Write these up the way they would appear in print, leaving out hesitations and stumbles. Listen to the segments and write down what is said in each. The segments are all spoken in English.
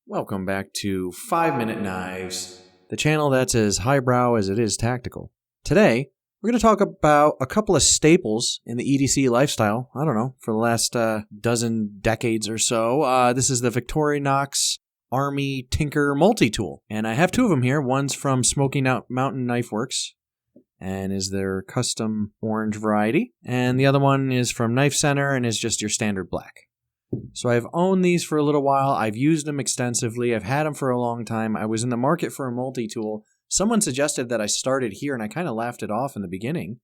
Welcome back to 5-Minute Knives, the channel that's as highbrow as it is tactical. Today, we're going to talk about a couple of staples in the EDC lifestyle, I don't know, for the last dozen decades or so. This is the Victorinox Tinker multi-tool, and I have two of them here. One's from Smoky Mountain Knife Works, and is their custom orange variety, and the other one is from Knife Center and is just your standard black. So I've owned these for a little while. I've used them extensively. I've had them for a long time. I was in the market for a multi-tool. Someone suggested that I started here, and I kind of laughed it off in the beginning.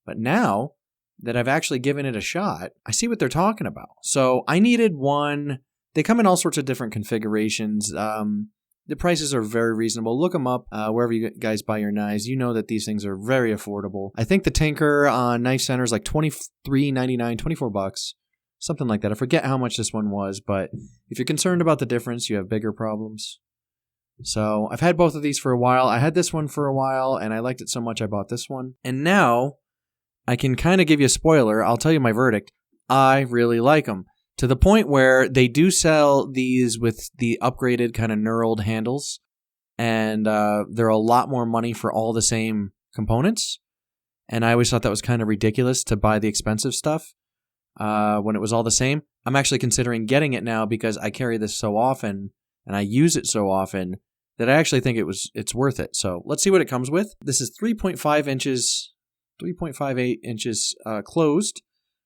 But now that I've actually given it a shot, I see what they're talking about. So I needed one. They come in all sorts of different configurations. The prices are very reasonable. Look them up wherever you guys buy your knives. You know that these things are very affordable. I think the Tinker on Knife Center is like $23.99, $24. Something like that. I forget how much this one was, but if you're concerned about the difference, you have bigger problems. So I've had both of these for a while. I had this one for a while, and I liked it so much I bought this one. And now I can kind of give you a spoiler. I'll tell you my verdict. I really like them, to the point where they do sell these with the upgraded kind of knurled handles, and they're a lot more money for all the same components. And I always thought that was kind of ridiculous to buy the expensive stuff when it was all the same. I'm actually considering getting it now because I carry this so often and I use it so often that I actually think it's worth it. So let's see what it comes with. This is 3.5 inches, 3.58 inches closed,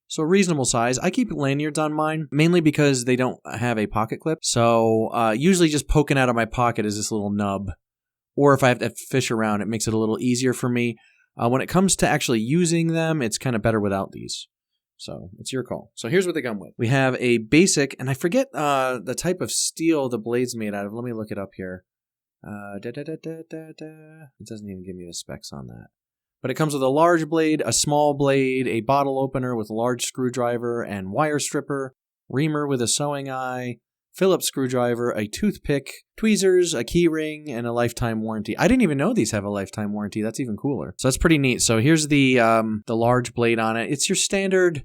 so a reasonable size. I keep lanyards on mine, mainly because they don't have a pocket clip. So usually just poking out of my pocket is this little nub. Or if I have to fish around, it makes it a little easier for me. When it comes to actually using them, it's kind of better without these. So it's your call. So here's what they come with. We have a basic, and I forget the type of steel the blade's made out of. Let me look it up here. It doesn't even give me the specs on that. But it comes with a large blade, a small blade, a bottle opener with a large screwdriver and wire stripper, reamer with a sewing eye, Phillips screwdriver, a toothpick, tweezers, a key ring, and a lifetime warranty. I didn't even know these have a lifetime warranty. That's even cooler. So that's pretty neat. So here's the large blade on it. It's your standard,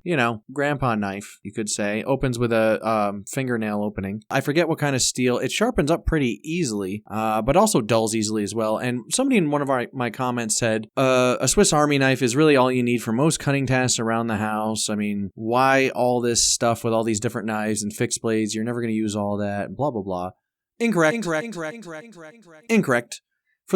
grandpa knife, you could say. Opens with a fingernail opening. I forget what kind of steel. It sharpens up pretty easily, but also dulls easily as well. And somebody in one of my comments said, a Swiss Army knife is really all you need for most cutting tasks around the house. I mean, why all this stuff with all these different knives and fixed blades? You're never going to use all that, blah, blah, blah. Incorrect. For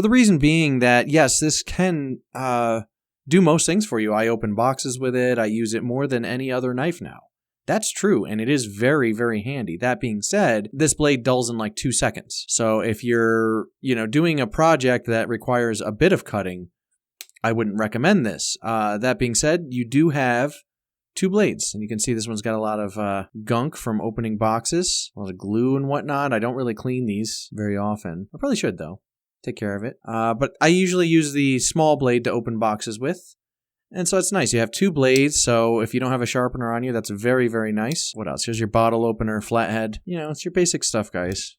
the reason being that, yes, this can do most things for you. I open boxes with it. I use it more than any other knife now. That's true, and it is very, very handy. That being said, this blade dulls in like 2 seconds. So if you're, doing a project that requires a bit of cutting, I wouldn't recommend this. That being said, you do have 2 blades, and you can see this one's got a lot of gunk from opening boxes, a lot of glue and whatnot. I don't really clean these very often. I probably should, though. Take care of it. But I usually use the small blade to open boxes with, and so it's nice. You have 2 blades, so if you don't have a sharpener on you, that's very, very nice. What else? Here's your bottle opener, flathead. It's your basic stuff, guys.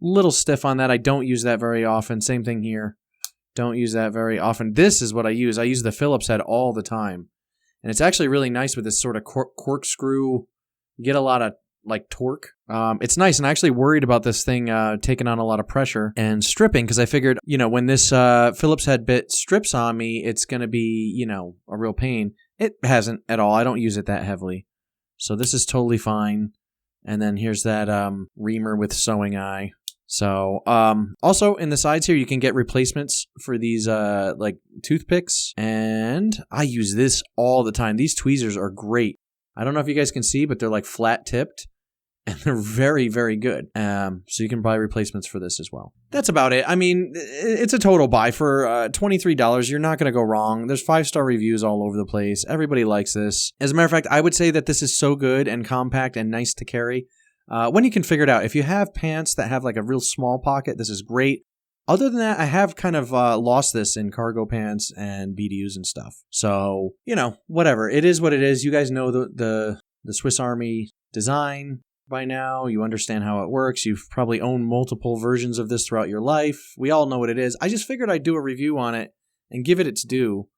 Little stiff on that. I don't use that very often. Same thing here. Don't use that very often. This is what I use. I use the Phillips head all the time. And it's actually really nice with this sort of corkscrew. You get a lot of, torque. It's nice, and I actually worried about this thing taking on a lot of pressure and stripping, because I figured, when this Phillips head bit strips on me, it's going to be, a real pain. It hasn't at all. I don't use it that heavily. So this is totally fine. And then here's that reamer with sewing eye. So, also in the sides here, you can get replacements for these, toothpicks, and I use this all the time. These tweezers are great. I don't know if you guys can see, but they're like flat tipped, and they're very, very good. So you can buy replacements for this as well. That's about it. I mean, it's a total buy for $23. You're not going to go wrong. There's 5-star reviews all over the place. Everybody likes this. As a matter of fact, I would say that this is so good and compact and nice to carry. When you can figure it out, if you have pants that have like a real small pocket, this is great. Other than that, I have kind of lost this in cargo pants and BDUs and stuff. So, whatever. It is what it is. You guys know the Swiss Army design by now. You understand how it works. You've probably owned multiple versions of this throughout your life. We all know what it is. I just figured I'd do a review on it and give it its due,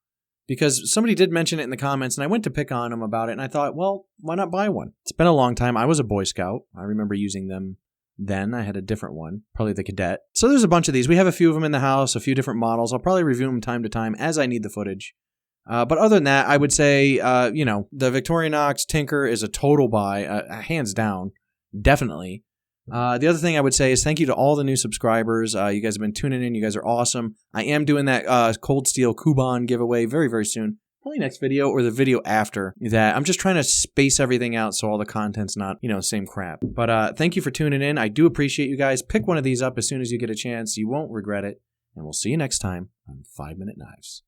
because somebody did mention it in the comments, and I went to pick on them about it, and I thought, well, why not buy one? It's been a long time. I was a Boy Scout. I remember using them then. I had a different one, probably the Cadet. So there's a bunch of these. We have a few of them in the house, a few different models. I'll probably review them time to time as I need the footage. But other than that, I would say, the Victorinox Tinker is a total buy, hands down, definitely. The other thing I would say is thank you to all the new subscribers. You guys have been tuning in. You guys are awesome. I am doing that Cold Steel Kuban giveaway very, very soon. Probably next video or the video after that. I'm just trying to space everything out so all the content's not, same crap. But thank you for tuning in. I do appreciate you guys. Pick one of these up as soon as you get a chance. You won't regret it. And we'll see you next time on 5 Minute Knives.